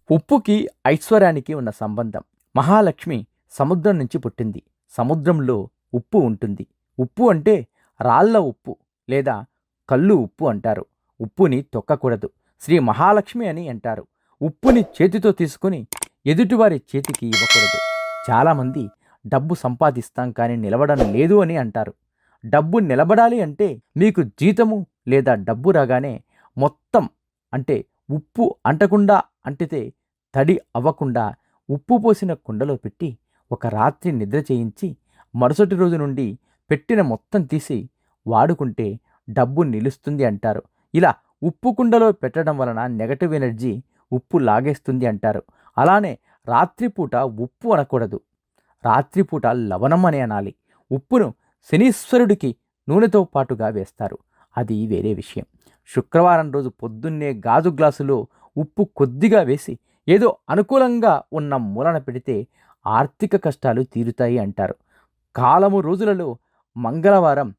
ఉప్పుకి ఐశ్వర్యానికి ఉన్న సంబంధం. మహాలక్ష్మి సముద్రం నుంచి పుట్టింది. సముద్రంలో ఉప్పు ఉంటుంది. ఉప్పు అంటే రాళ్ల ఉప్పు లేదా కల్లు ఉప్పు అంటారు. ఉప్పుని తొక్కకూడదు. శ్రీ మహాలక్ష్మి అని అంటారు. ఉప్పుని చేతితో తీసుకుని ఎదుటివారి చేతికి ఇవ్వకూడదు. చాలామంది డబ్బు సంపాదిస్తాం కానీ నిలవడం లేదు అని అంటారు. డబ్బు నిలబడాలి అంటే మీకు జీతము లేదా డబ్బు రాగానే మొత్తం అంటే ఉప్పు అంటకుండా అంటితే తడి అవ్వకుండా ఉప్పు పోసిన కుండలో పెట్టి ఒక రాత్రి నిద్ర చేయించి మరుసటి రోజు నుండి పెట్టిన మొత్తం తీసి వాడుకుంటే డబ్బు నిలుస్తుంది అంటారు. ఇలా ఉప్పు కుండలో పెట్టడం వలన నెగటివ్ ఎనర్జీ ఉప్పు లాగేస్తుంది అంటారు. అలానే రాత్రిపూట ఉప్పు అనకూడదు. రాత్రిపూట లవణం అని అనాలి. ఉప్పును శనీశ్వరుడికి నూనెతో పాటుగా వేస్తారు. అది వేరే విషయం. శుక్రవారం రోజు పొద్దున్నే గాజు గ్లాసులో ఉప్పు కొద్దిగా వేసి ఏదో అనుకూలంగా ఉన్న మూలన పెడితే ఆర్థిక కష్టాలు తీరుతాయి అంటారు. కాలము రోజులలో మంగళవారం,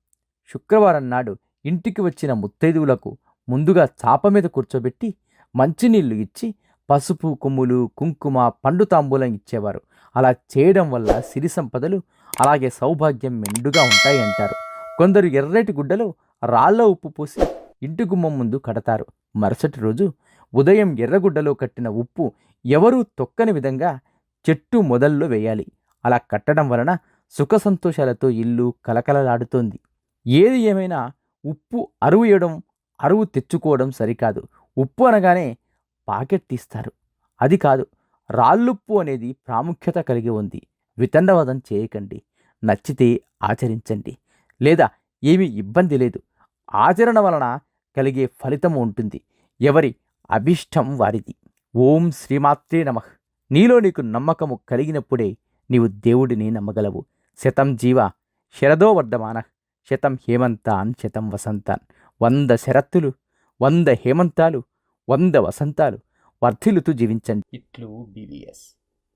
శుక్రవారం నాడు ఇంటికి వచ్చిన ముత్తైదువులకు ముందుగా చాప మీద కూర్చోబెట్టి మంచినీళ్లు ఇచ్చి పసుపు కొమ్ములు, కుంకుమ, పండు తాంబూలం ఇచ్చేవారు. అలా చేయడం వల్ల సిరి సంపదలు అలాగే సౌభాగ్యం మెండుగా ఉంటాయి అంటారు. కొందరు ఎర్రటి గుడ్డలో రాళ్ల ఉప్పు పోసి ఇంటి గుమ్మం ముందు కడతారు. మరుసటి రోజు ఉదయం ఎర్రగుడ్డలో కట్టిన ఉప్పు ఎవరూ తొక్కని విధంగా చెట్టు మొదల్లో వేయాలి. అలా కట్టడం వలన సుఖ సంతోషాలతో ఇల్లు కలకలలాడుతోంది. ఏది ఏమైనా ఉప్పు అరువు వేయడం, అరువు తెచ్చుకోవడం సరికాదు. ఉప్పు అనగానే పాకెట్ తీస్తారు. అది కాదు. రాళ్ళుప్పు అనేది ప్రాముఖ్యత కలిగి ఉంది. వితండవాదం చేయకండి. నచ్చితే ఆచరించండి. లేదా ఏమీ ఇబ్బంది లేదు. ఆచరణ వలన కలిగే ఫలితము ఉంటుంది. ఎవరి అభిష్టం వారిది. ఓం శ్రీమాత్రే నమః. నీలో నీకు నమ్మకము కలిగినప్పుడే నీవు దేవుడిని నమ్మగలవు. శతం జీవ శరదో వర్ధమాన శతం హేమంతాన్ శతం వసంతాన్. 100 శరత్తులు, 100 హేమంతాలు, 100 వసంతాలు వర్ధిల్లుతూ జీవించండి. ఇట్లు బీవీఎస్.